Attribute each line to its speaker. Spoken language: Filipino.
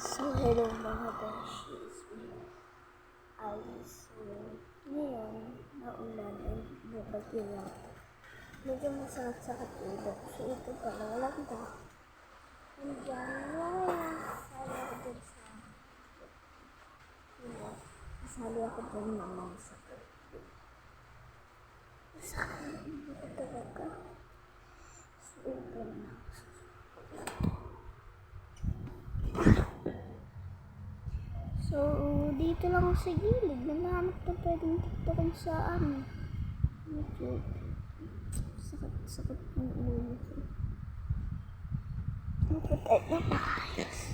Speaker 1: So, hello mga beshies. Alice. Ngayon, naulan and nabagyo lang. Medyo masakit sa katulog. So, ito pala, walang da. Nandiyan, sali ako dun sa sali ako dun naman sa hindi ko talaga. So, ito na. So, dito lang ako sa gilid. Nanahanap na pwedeng tiktokan sa YouTube. Sakit ng ulo ko. Ano pa tayo na maayos?